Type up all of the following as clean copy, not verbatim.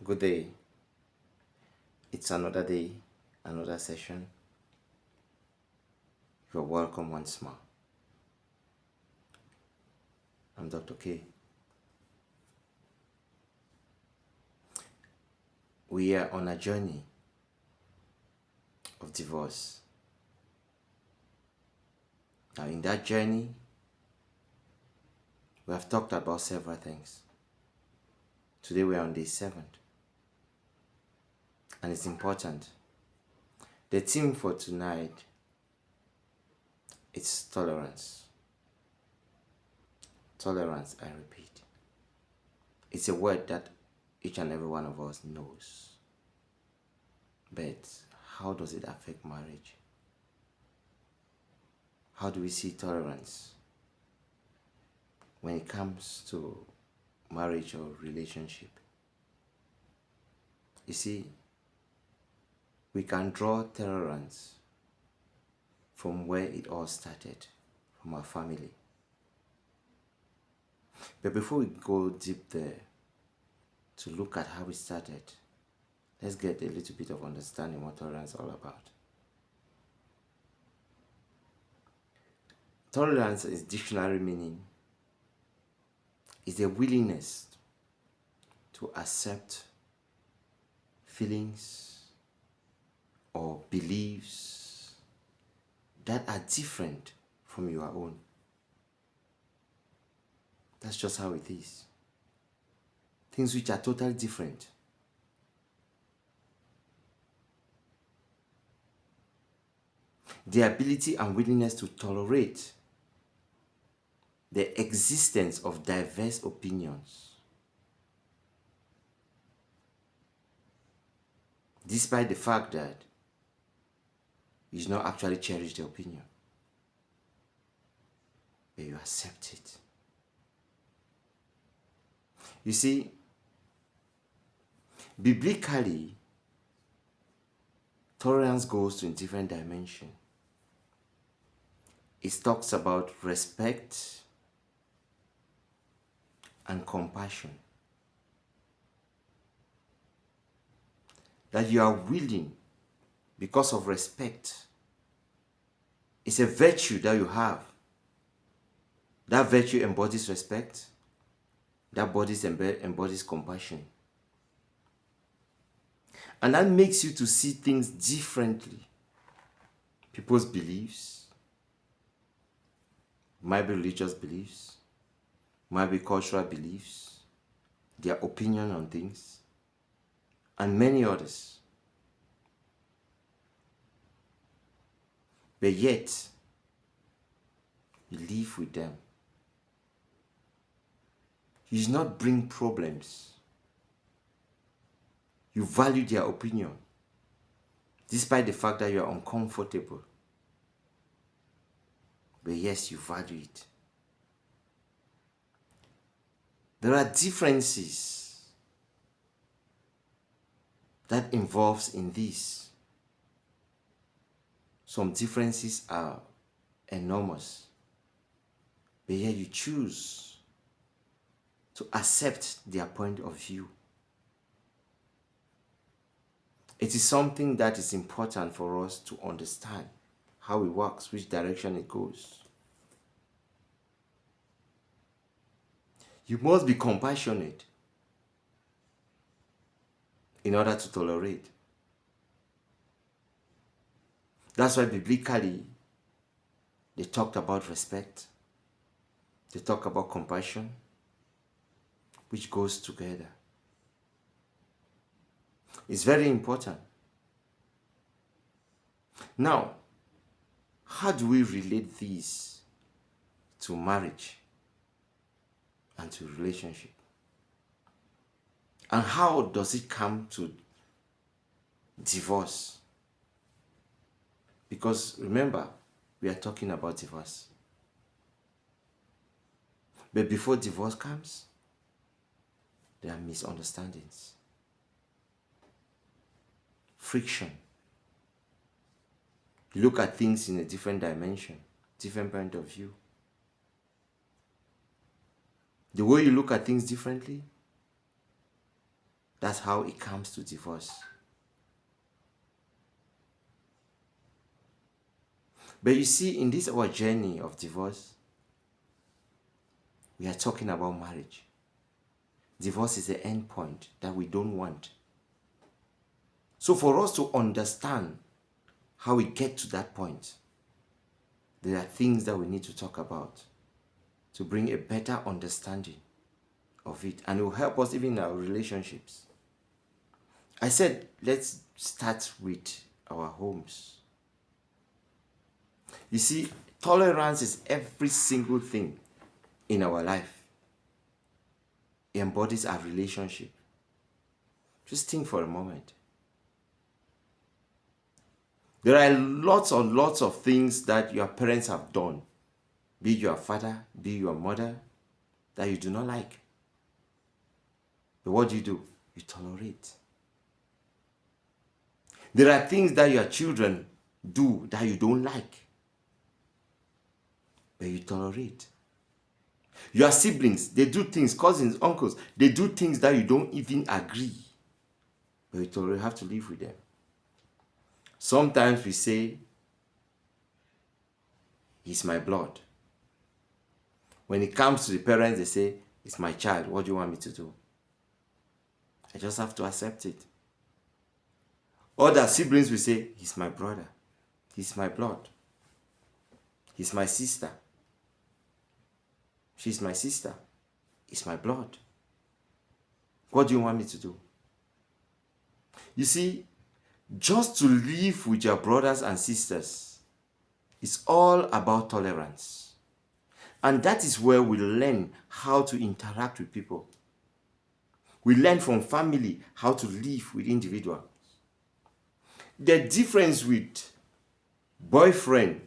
Good day. It's another day, another session. You're welcome once more. I'm Dr. K. We are on a journey of divorce. Now, in that journey, we have talked about several things. Today, we are on day 7, and it's important. The theme for tonight is tolerance. Tolerance, I repeat. It's a word that each and every one of us knows. But how does it affect marriage? How do we see tolerance when it comes to marriage or relationship? You see, we can draw tolerance from where it all started, from our family. But before we go deep there to look at how it started, let's get a little bit of understanding what tolerance is all about. Tolerance is dictionary meaning is a willingness to accept feelings or beliefs that are different from your own. That's just how it is. Things which are totally different. The ability and willingness to tolerate the existence of diverse opinions, despite the fact that you do not actually cherish the opinion, but you accept it. You see, biblically, tolerance goes to a different dimension. It talks about respect and compassion. That you are willing, because of respect, it's a virtue that you have. That virtue embodies respect. That body embodies compassion. And that makes you to see things differently. People's beliefs, might be religious beliefs, might be cultural beliefs, their opinion on things, and many others. But yet, you live with them. You do not bring problems. You value their opinion, despite the fact that you are uncomfortable. But yes, you value it. There are differences that involves in this. Some differences are enormous, but yet you choose to accept their point of view. It is something that is important for us to understand how it works, which direction it goes. You must be compassionate in order to tolerate. That's why biblically, they talked about respect. They talk about compassion, which goes together. It's very important. Now, how do we relate these to marriage and to relationship? And how does it come to divorce? Because remember, we are talking about divorce. But before divorce comes, there are misunderstandings, friction. You look at things in a different dimension, different point of view. The way you look at things differently That's how it comes to divorce. But you see, in this our journey of divorce, we are talking about marriage. Divorce is the end point that we don't want. So for us to understand how we get to that point, there are things that we need to talk about to bring a better understanding of it, and it will help us even in our relationships. I said, let's start with our homes. You see, tolerance is every single thing in our life. It embodies our relationship. Just think for a moment. There are lots and lots of things that your parents have done, be it your father, be it your mother, that you do not like. But what do? You tolerate. There are things that your children do that you don't like, but you tolerate. Your siblings, they do things, cousins, uncles, they do things that you don't even agree, but you tolerate, have to live with them. Sometimes we say, he's my blood. When it comes to the parents, they say, it's my child. What do you want me to do? I just have to accept it. Other siblings will say, he's my brother. He's my blood. He's my sister. She's my sister. It's my blood. What do you want me to do? You see, just to live with your brothers and sisters is all about tolerance. And that is where we learn how to interact with people. We learn from family how to live with individuals. The difference with boyfriend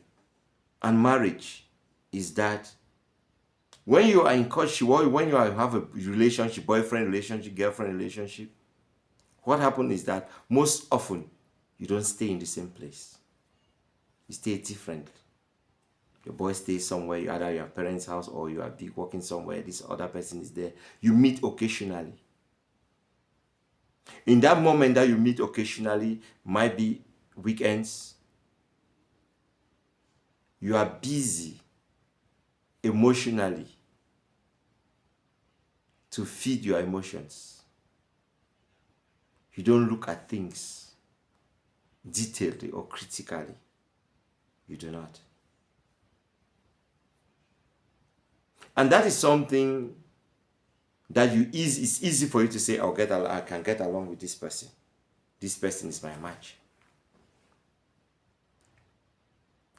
and marriage is that when you are in courtship, when you have a relationship, boyfriend relationship, girlfriend relationship, what happens is that most often you don't stay in the same place. You stay differently. Your boy stays somewhere, you either your parents' house or you are working somewhere, this other person is there. You meet occasionally. In that moment that you meet occasionally, might be weekends, you are busy emotionally to feed your emotions. You don't look at things detailedly or critically. You do not. And that is something that it's easy for you to say, I can get along with this person. This person is my match.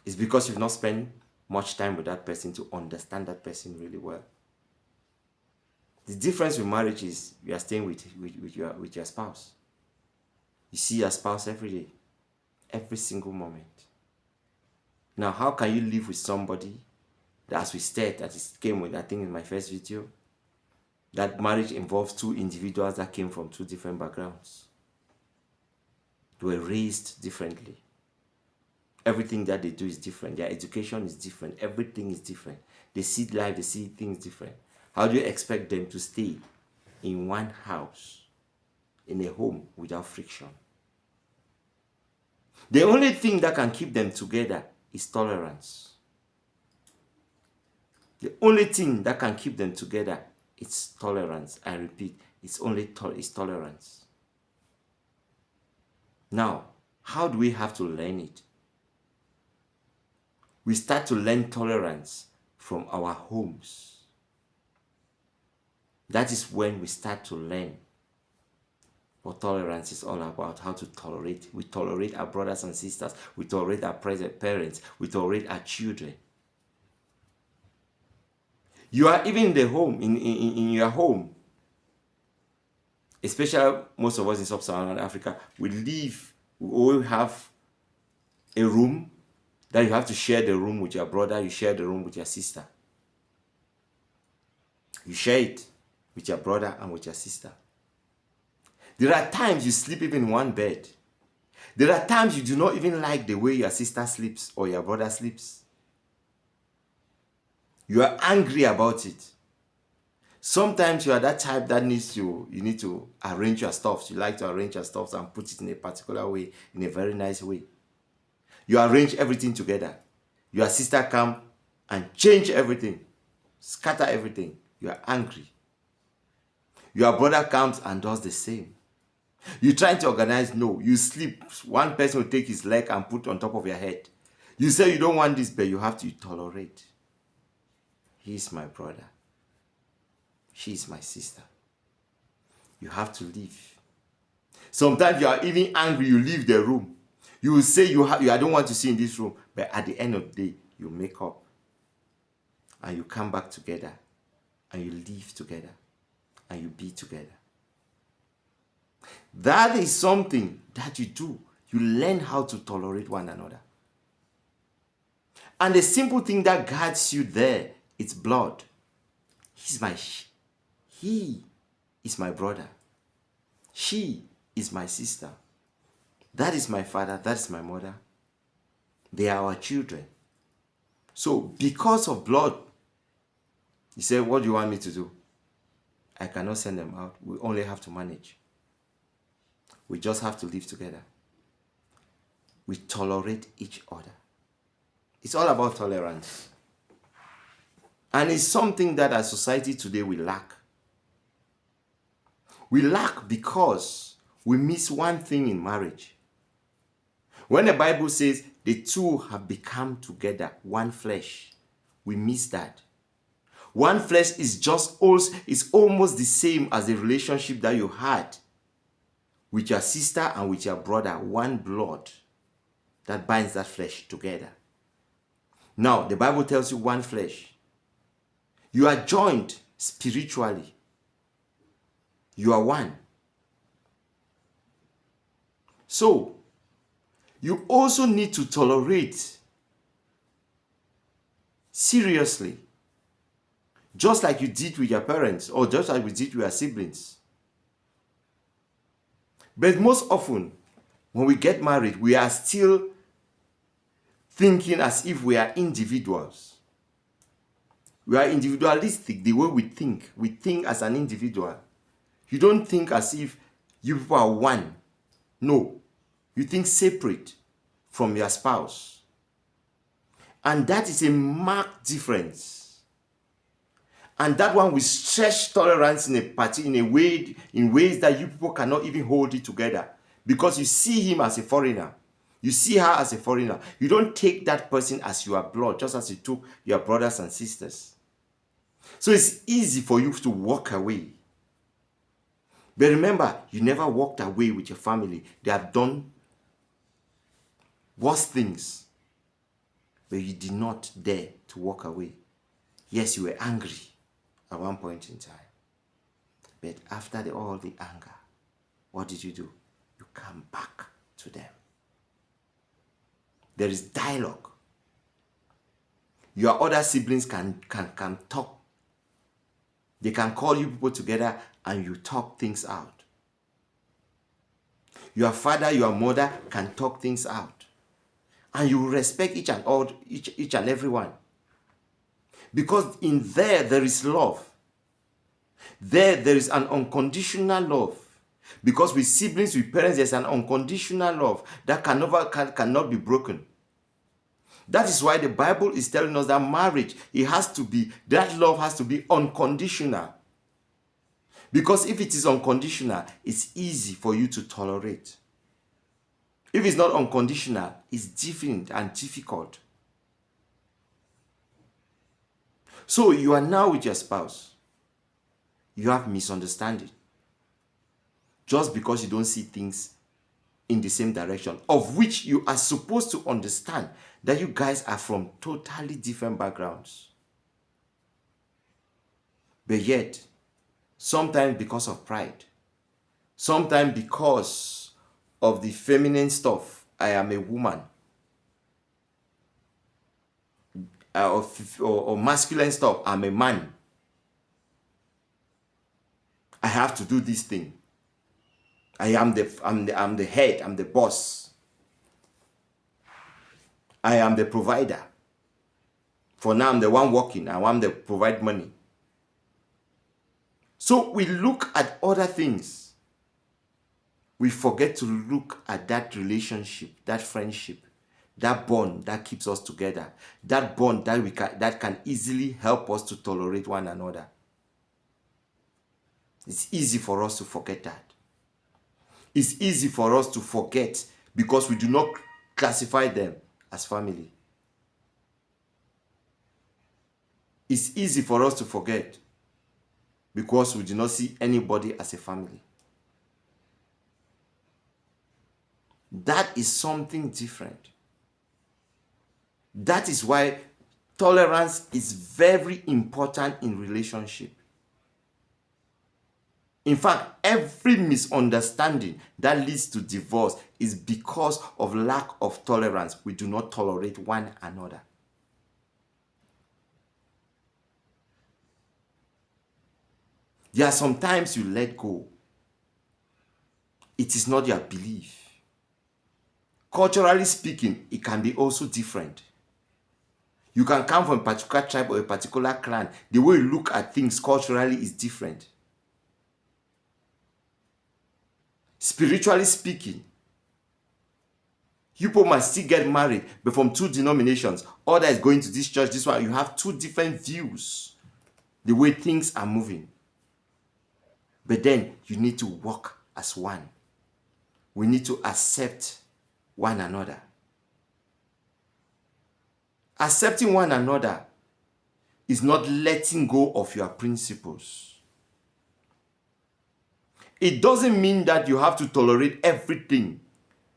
It's because you've not spent much time with that person to understand that person really well. The difference with marriage is you are staying with your spouse. You see your spouse every day, every single moment. Now, how can you live with somebody that, as we said, that it came with, I think in my first video, that marriage involves two individuals that came from two different backgrounds. They were raised differently. Everything that they do is different. Their education is different. Everything is different. They see life, they see things different. How do you expect them to stay in one house, in a home, without friction? The only thing that can keep them together is tolerance. The only thing that can keep them together is tolerance. I repeat, it's tolerance. Now, how do we have to learn it? We start to learn tolerance from our homes. That is when we start to learn what tolerance is all about, how to tolerate. We tolerate our brothers and sisters. We tolerate our present parents. We tolerate our children. You are even in the home, in your home, especially most of us in Sub-Saharan Africa, we all have a room that you have to share the room with your brother, you share the room with your sister. You share it with your brother and with your sister. There are times you sleep even in one bed. There are times you do not even like the way your sister sleeps or your brother sleeps. You are angry about it. Sometimes you are that type that you need to arrange your stuff. You like to arrange your stuff and put it in a particular way, in a very nice way. You arrange everything together. Your sister come and change everything, scatter everything. You are angry. Your brother comes and does the same. You try to organize, no. You sleep. One person will take his leg and put on top of your head. You say you don't want this, but you have to tolerate. He is my brother. She is my sister. You have to leave. Sometimes you are even angry, you leave the room. You will say I don't want to see in this room, but at the end of the day, you make up. And you come back together. And you live together. And you be together. That is something that you do. You learn how to tolerate one another. And the simple thing that guides you there, it's blood. He is my brother. She is my sister. That is my father. That is my mother. They are our children. So because of blood, you say, what do you want me to do? I cannot send them out. We only have to manage. We just have to live together. We tolerate each other. It's all about tolerance. And it's something that as society today we lack. We lack because we miss one thing in marriage. When the Bible says the two have become together, one flesh, we miss that. One flesh is almost the same as the relationship that you had with your sister and with your brother, one blood that binds that flesh together. Now, the Bible tells you one flesh. You are joined spiritually. You are one. So, you also need to tolerate seriously, just like you did with your parents or just like we did with our siblings. But most often, when we get married, we are still thinking as if we are individuals. We are individualistic the way we think. We think as an individual. You don't think as if you people are one. No. You think separate from your spouse. And that is a marked difference. And that one will stretch tolerance in ways that you people cannot even hold it together. Because you see him as a foreigner. You see her as a foreigner. You don't take that person as your blood, just as you took your brothers and sisters. So it's easy for you to walk away. But remember, you never walked away with your family. They have done worse things. But you did not dare to walk away. Yes, you were angry at one point in time. But after all the anger, what did you do? You come back to them. There is dialogue. Your other siblings can talk. They can call you people together and you talk things out. Your father, your mother can talk things out. And you respect each and every one. Because in there is love. There is an unconditional love. Because with siblings, with parents, there's an unconditional love that cannot be broken. That is why the Bible is telling us that marriage, that love has to be unconditional. Because if it is unconditional, it's easy for you to tolerate. If it's not unconditional, it's different and difficult. So you are now with your spouse. You have misunderstanding. Just because you don't see things in the same direction, of which you are supposed to understand that you guys are from totally different backgrounds. But yet, sometimes because of pride, sometimes because of the feminine stuff, I am a woman, or masculine stuff, I'm a man. I have to do this thing. I'm the head, I'm the boss. I am the provider. For now, I'm the one working, I'm the provide money. So we look at other things. We forget to look at that relationship, that friendship, that bond that keeps us together, that bond that can easily help us to tolerate one another. It's easy for us to forget that. It's easy for us to forget because we do not classify them as family. It's easy for us to forget because we do not see anybody as a family. That is something different. That is why tolerance is very important in relationship. In fact, every misunderstanding that leads to divorce is because of lack of tolerance. We do not tolerate one another. There are sometimes you let go. It is not your belief. Culturally speaking, it can be also different. You can come from a particular tribe or a particular clan. The way you look at things culturally is different. Spiritually speaking, people must still get married, but from two denominations. Other is going to this church, this one. You have two different views, the way things are moving. But then you need to walk as one. We need to accept one another. Accepting one another is not letting go of your principles. It doesn't mean that you have to tolerate everything.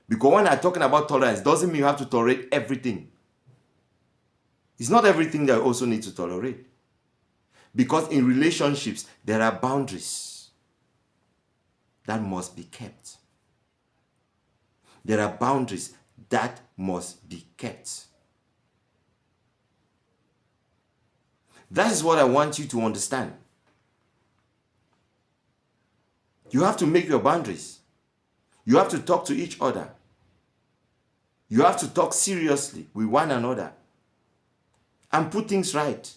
Because when I'm talking about tolerance, it doesn't mean you have to tolerate everything. It's not everything that you also need to tolerate. Because in relationships, there are boundaries that must be kept. There are boundaries that must be kept. That is what I want you to understand. You have to make your boundaries. You have to talk to each other. You have to talk seriously with one another and put things right.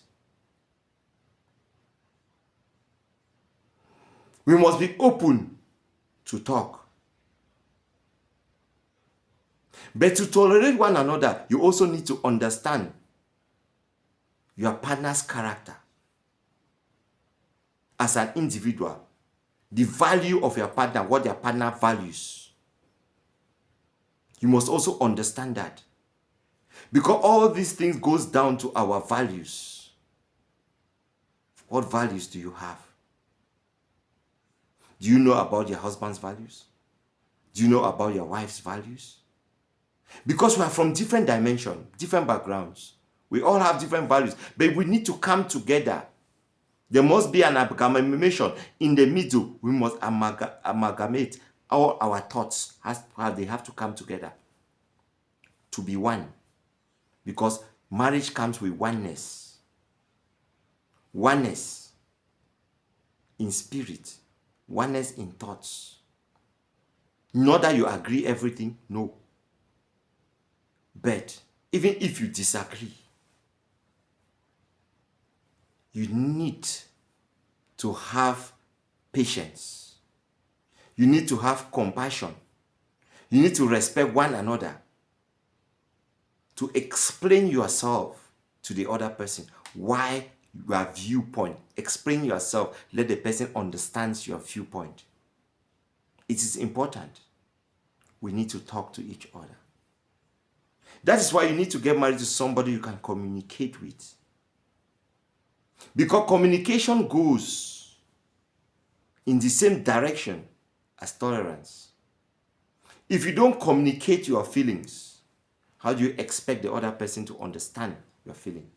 We must be open to talk. But to tolerate one another, you also need to understand your partner's character as an individual, the value of your partner, what your partner values. You must also understand that. Because all these things goes down to our values. What values do you have? Do you know about your husband's values? Do you know about your wife's values? Because we are from different dimensions, different backgrounds. We all have different values, but we need to come together. There must be an amalgamation in the middle. We must amalgamate all our thoughts. They have to come together to be one. Because marriage comes with oneness. Oneness in spirit. Oneness in thoughts. Not that you agree everything, no. But even if you disagree, you need to have patience. You need to have compassion. You need to respect one another. To explain yourself to the other person. Why your viewpoint. Explain yourself. Let the person understand your viewpoint. It is important. We need to talk to each other. That is why you need to get married to somebody you can communicate with. Because communication goes in the same direction as tolerance. If you don't communicate your feelings, how do you expect the other person to understand your feeling?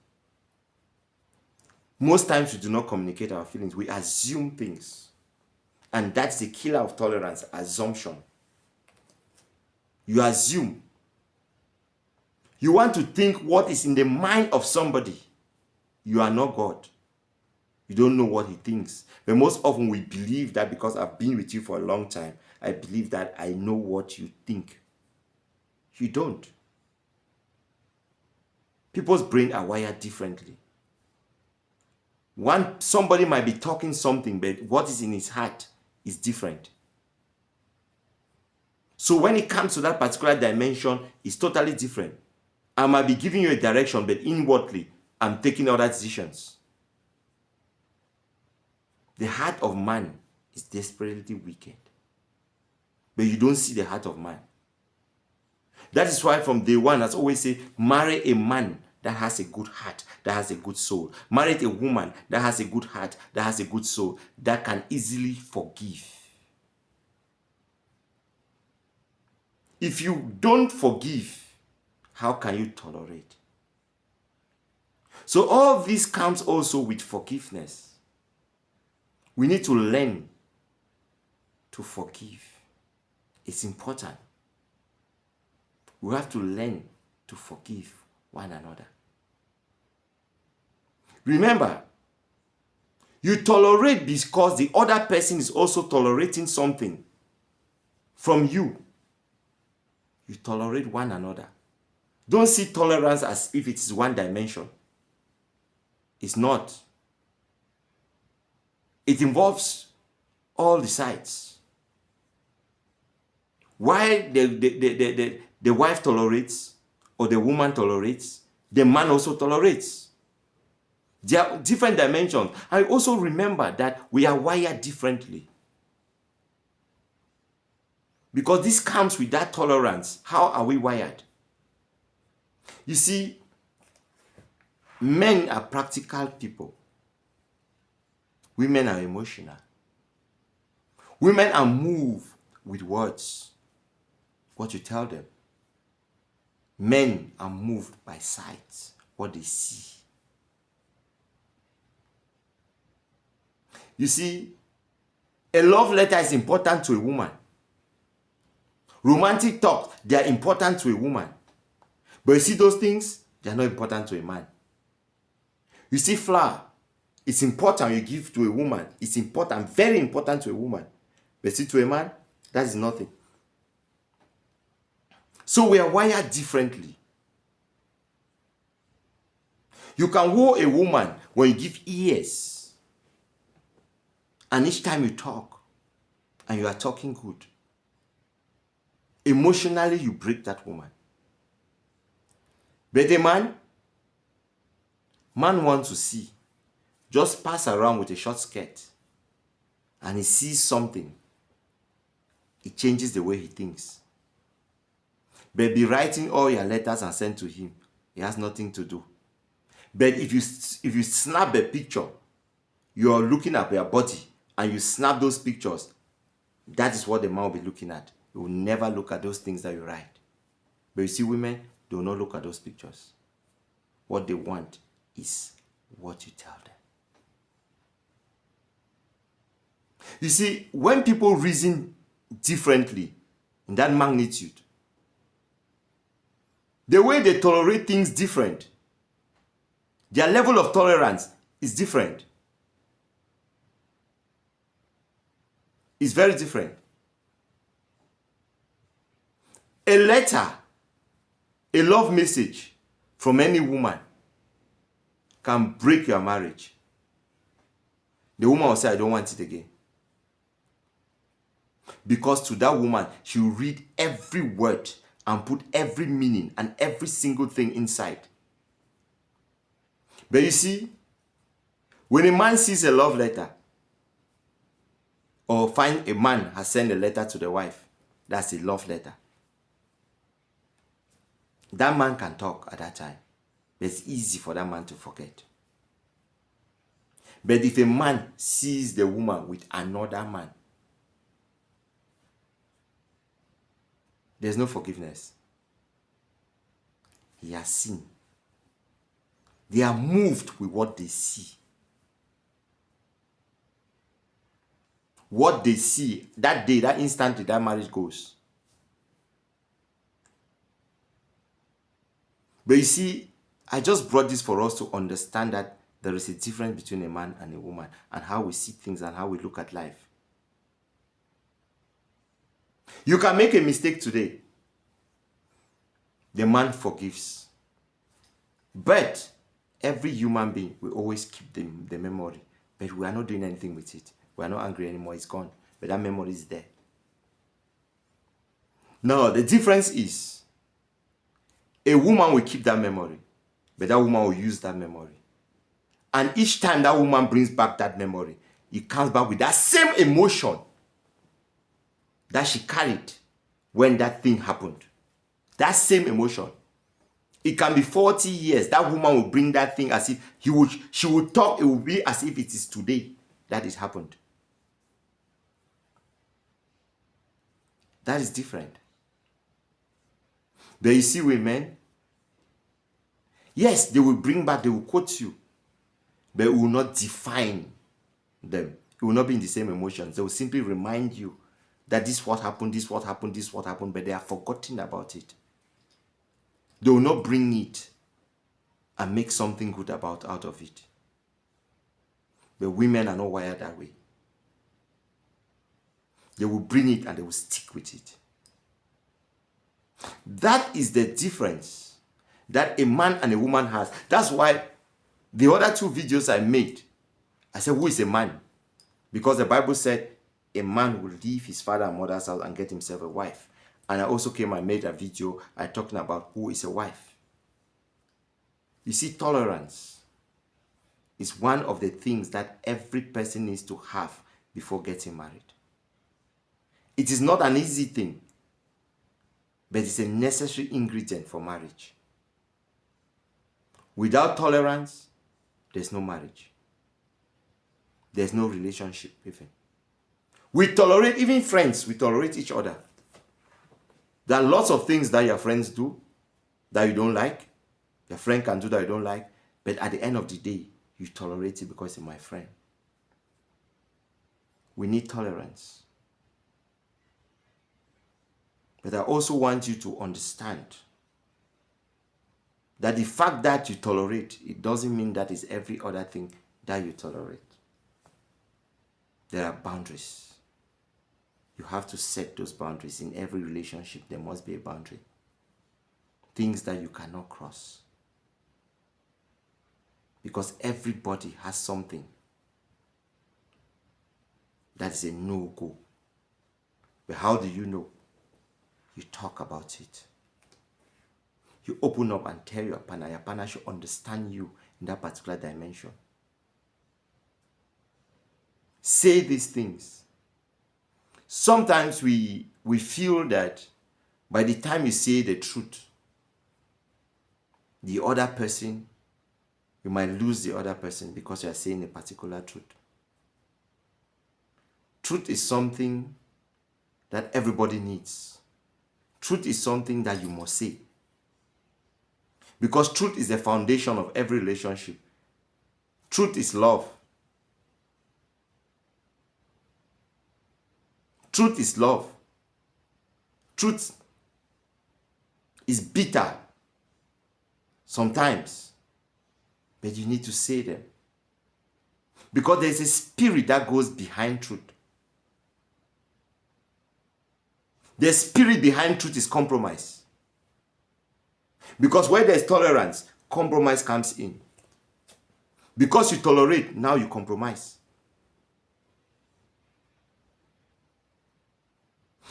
Most times we do not communicate our feelings. We assume things. And that's the killer of tolerance, assumption. You assume. You want to think what is in the mind of somebody. You are not God. You don't know what he thinks. But most often we believe that because I've been with you for a long time, I believe that I know what you think. You don't. People's brains are wired differently. Somebody might be talking something, but what is in his heart is different. So when it comes to that particular dimension, it's totally different. I might be giving you a direction, but inwardly, I'm taking other decisions. The heart of man is desperately wicked. But you don't see the heart of man. That is why from day one, as I always say, marry a man that has a good heart, that has a good soul. Marry a woman that has a good heart, that has a good soul, that can easily forgive. If you don't forgive, how can you tolerate? So all this comes also with forgiveness. We need to learn to forgive. It's important. We have to learn to forgive one another. Remember, you tolerate because the other person is also tolerating something from you. You tolerate one another. Don't see tolerance as if it is one dimension. It's not. It involves all the sides. Why the wife tolerates or the woman tolerates, the man also tolerates. There are different dimensions. I also remember that we are wired differently. Because this comes with that tolerance. How are we wired? You see, men are practical people. Women are emotional. Women are moved with words, what you tell them. Men are moved by sight, what they see. You see, a love letter is important to a woman. Romantic talk, they are important to a woman. But you see those things, they are not important to a man. You see flower, it's important you give to a woman. It's important, very important to a woman. But see to a man, that is nothing. So we are wired differently. You can woo a woman when you give ears. And each time you talk, and you are talking good, emotionally you break that woman. But a man wants to see. Just pass around with a short skirt and he sees something. It changes the way he thinks. But be writing all your letters and send to him. He has nothing to do. But if you snap a picture, you're looking at your body and you snap those pictures, that is what the man will be looking at. He will never look at those things that you write. But you see, women do not look at those pictures. What they want is what you tell them. You see, when people reason differently in that magnitude, the way they tolerate things different, their level of tolerance is different. It's very different. A letter, a love message from any woman can break your marriage. The woman will say, I don't want it again. Because to that woman, she will read every word and put every meaning and every single thing inside. But you see, when a man sees a love letter, or find a man has sent a letter to the wife, that's a love letter. That man can talk at that time. It's easy for that man to forget. But if a man sees the woman with another man, there's no forgiveness. He has sinned. They are moved with what they see. What they see, that day, that instant that marriage goes. But you see, I just brought this for us to understand that there is a difference between a man and a woman and how we see things and how we look at life. You can make a mistake today. The man forgives. But Every human being will always keep the memory, but we are not doing anything with it. We are not angry anymore. It's gone. But that memory is there. Now, the difference is a woman will keep that memory, but that woman will use that memory. And each time that woman brings back that memory, it comes back with that same emotion that she carried when that thing happened. That same emotion. It can be 40 years. That woman will bring that thing as if she would talk, it will be as if it is today that it happened. That is different. But you see women, yes, they will bring back, they will quote you, but it will not define them. It will not be in the same emotions. They will simply remind you that this what happened, this what happened, this what happened, but they are forgotten about it. They will not bring it and make something good out of it. But women are not wired that way. They will bring it and they will stick with it. That is the difference that a man and a woman has. That's why the other two videos I made, I said, who is a man? Because the Bible said a man will leave his father and mother's house and get himself a wife. And I also came and made a video talking about who is a wife. You see, tolerance is one of the things that every person needs to have before getting married. It is not an easy thing, but it's a necessary ingredient for marriage. Without tolerance, there's no marriage. There's no relationship even. We tolerate, even friends, we tolerate each other. There are lots of things that your friends do that you don't like. Your friend can do that you don't like. But at the end of the day, you tolerate it because it's my friend. We need tolerance. But I also want you to understand that the fact that you tolerate, it doesn't mean that is every other thing that you tolerate. There are boundaries. You have to set those boundaries. In every relationship, there must be a boundary. Things that you cannot cross. Because everybody has something that is a no-go. But how do you know? You talk about it. You open up and tell your partner. Your partner should understand you in that particular dimension. Say these things. Sometimes we feel that by the time you say the truth, the other person, you might lose the other person because you are saying a particular truth. Truth is something that everybody needs. Truth is something that you must say. Because truth is the foundation of every relationship. Truth is love. Truth is love. Truth is bitter sometimes, but you need to say them. Because there's a spirit that goes behind truth. The spirit behind truth is compromise. Because where there's tolerance, compromise comes in. Because you tolerate, now you compromise.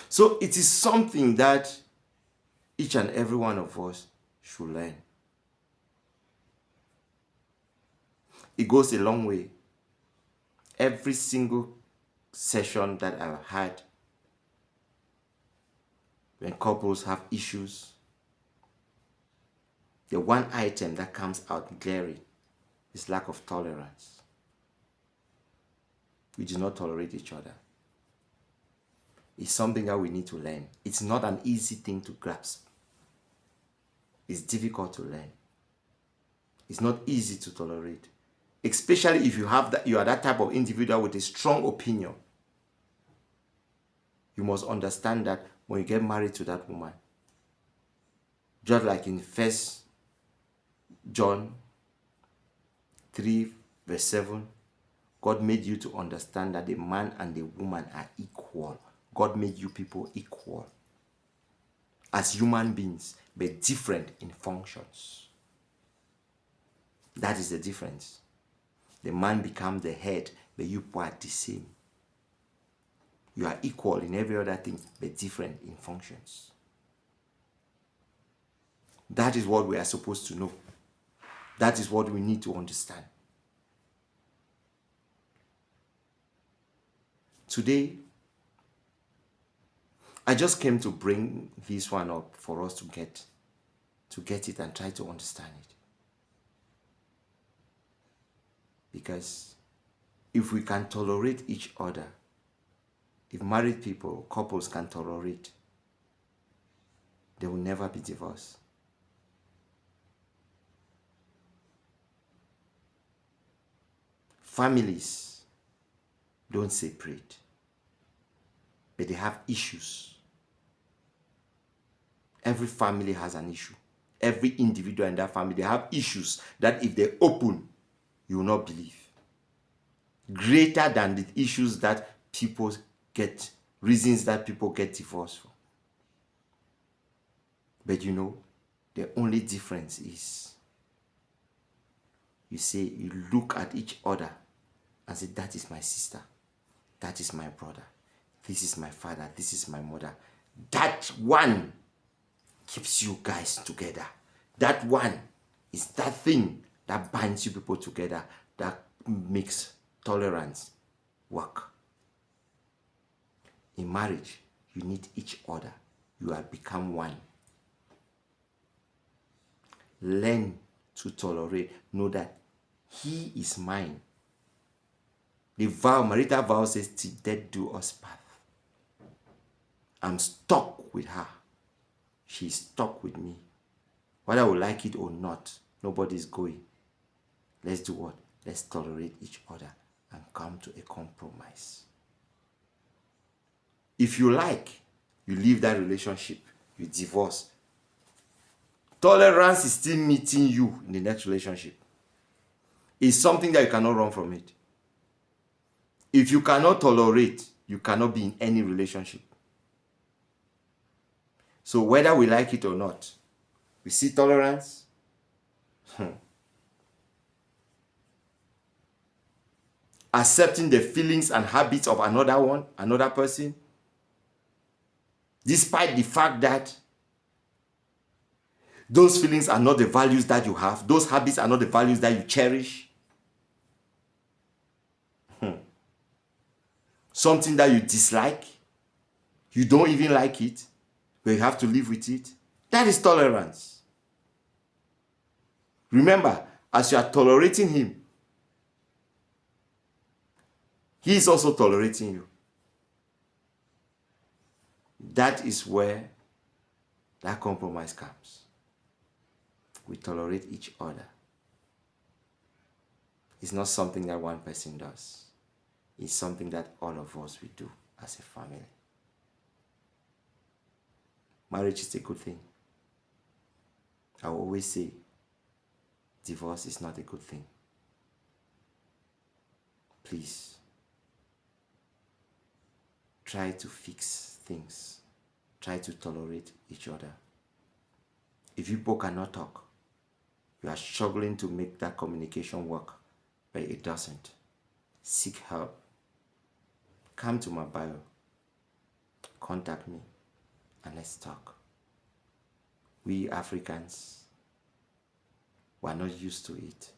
So it is something that each and every one of us should learn. It goes a long way. Every single session that I've had, when couples have issues, the one item that comes out glaring is lack of tolerance. We do not tolerate each other. It's something that we need to learn. It's not an easy thing to grasp. It's difficult to learn. It's not easy to tolerate. Especially if you are that type of individual with a strong opinion. You must understand that when you get married to that woman, just like in 1 John 3 verse 7, God made you to understand that the man and the woman are equal. God made you people equal as human beings, but different in functions. That is the difference. The man becomes the head, but you are the same. You are equal in every other thing, but different in functions. That is what we are supposed to know. That is what we need to understand. Today, I just came to bring this one up for us to get it and try to understand it. Because if we can tolerate each other, if married people, couples can tolerate, they will never be divorced. Families don't separate, but they have issues. Every family has an issue. Every individual in that family, they have issues that if they open, you will not believe. Greater than the issues that people get, reasons that people get divorced for. But you know, the only difference is you look at each other and say, that is my sister, that is my brother, this is my father, this is my mother. That one keeps you guys together. That one is that thing that binds you people together, that makes tolerance work. In marriage, you need each other. You have become one. Learn to tolerate. Know that he is mine. The vow, marital vow says, till death do us part. I'm stuck with her. She's stuck with me. Whether I will like it or not, nobody's going. Let's do what? Let's tolerate each other and come to a compromise. If you like, you leave that relationship, you divorce. Tolerance is still meeting you in the next relationship. It's something that you cannot run from it. If you cannot tolerate, you cannot be in any relationship. So whether we like it or not, we see tolerance. Accepting the feelings and habits of another person, despite the fact that those feelings are not the values that you have, those habits are not the values that you cherish. Something that you dislike, you don't even like it, but you have to live with it. That is tolerance. Remember, as you are tolerating him, he is also tolerating you. That is where that compromise comes. We tolerate each other. It's not something that one person does. It's something that all of us will do as a family. Marriage is a good thing. I will always say, divorce is not a good thing. Please, try to fix things. Try to tolerate each other. If people cannot talk, you are struggling to make that communication work, but it doesn't. Seek help. Come to my bio. Contact me and let's talk. We Africans, we are not used to it.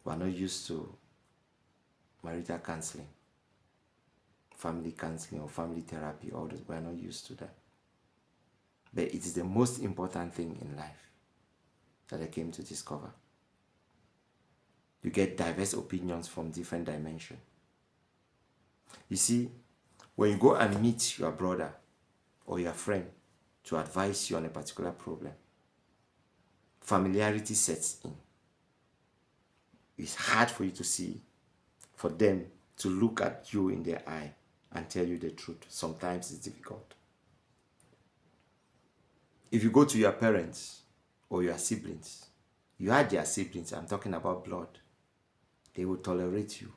We are not used to marital counseling, family counseling or family therapy. All this. We are not used to that. But it is the most important thing in life that I came to discover. You get diverse opinions from different dimensions. You see, when you go and meet your brother or your friend to advise you on a particular problem, familiarity sets in. It's hard for you to see, for them to look at you in their eye and tell you the truth. Sometimes it's difficult. If you go to your parents or your siblings, you are their siblings, I'm talking about blood, they will tolerate you,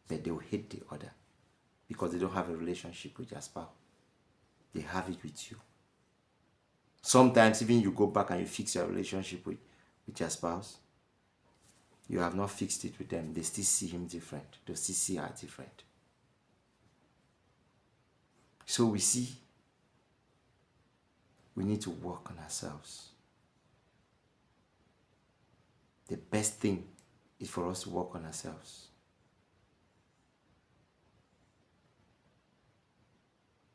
but they will hate the other because they don't have a relationship with your spouse. They have it with you. Sometimes even you go back and you fix your relationship with with your spouse, you have not fixed it with them, they still see him different. They still see her different. So we see, we need to work on ourselves. The best thing is for us to work on ourselves.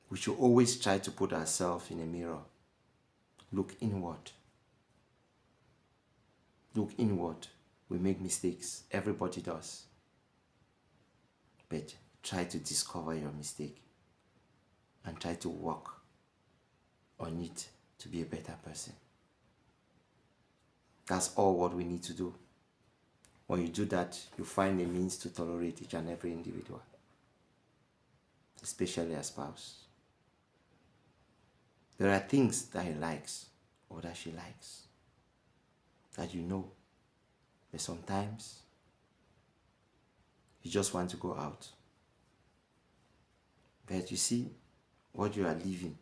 We should always try to put ourselves in a mirror. Look inward. Look inward. We make mistakes. Everybody does. But try to discover your mistake and try to work on it to be a better person. That's all what we need to do. When you do that, you find a means to tolerate each and every individual, especially a spouse. There are things that he likes or that she likes that you know, but sometimes you just want to go out. But you see, what you are leaving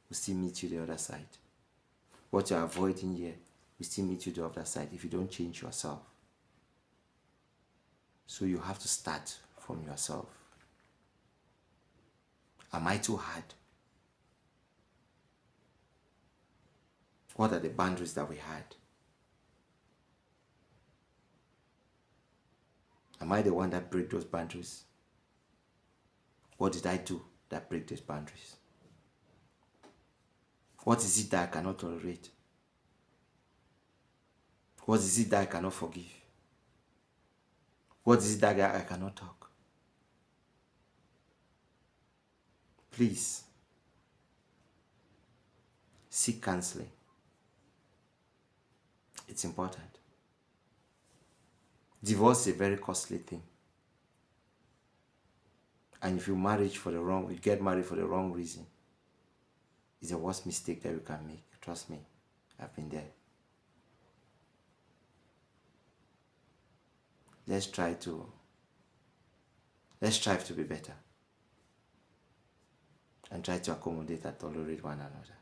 will still meet you the other side. What you are avoiding here will still meet you the other side if you don't change yourself. So you have to start from yourself. Am I too hard? What are the boundaries that we had? Am I the one that break those boundaries? What did I do that break those boundaries? What is it that I cannot tolerate? What is it that I cannot forgive? What is it that I cannot talk? Please, seek counseling. It's important. Divorce is a very costly thing. And if you get married for the wrong reason, it's the worst mistake that you can make. Trust me, I've been there. Let's strive to be better. And try to accommodate and tolerate one another.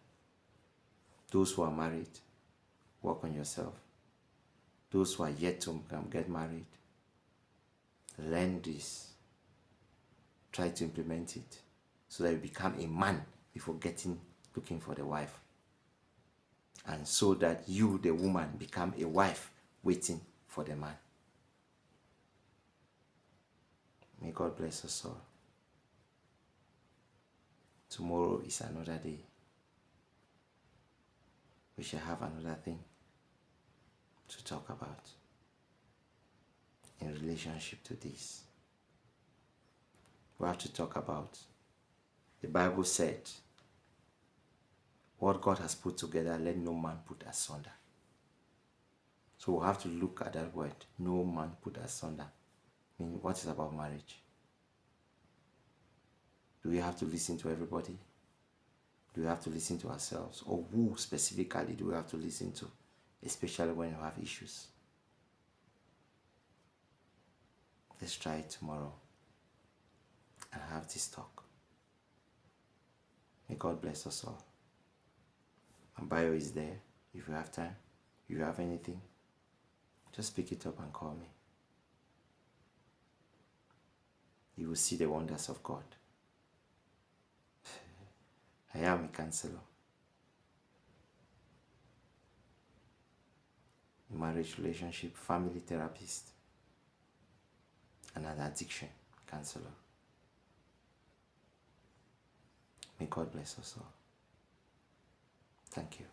Those who are married, work on yourself. Those who are yet to get married, learn this. Try to implement it so that you become a man before looking for the wife. And so that you, the woman, become a wife waiting for the man. May God bless us all. Tomorrow is another day. We shall have another thing to talk about in relationship to this. We have to talk about, the Bible said, what God has put together, let no man put asunder. So we have to look at that word, no man put asunder. I mean, what is about marriage? Do we have to listen to everybody? Do we have to listen to ourselves? Or who specifically do we have to listen to, especially when you have issues? Let's try it tomorrow and have this talk. May God bless us all. My bio is there if you have time. If you have anything, just pick it up and call me. You will see the wonders of God. I am a counselor, marriage, relationship, family therapist, and an addiction counselor. May God bless us all. Thank you.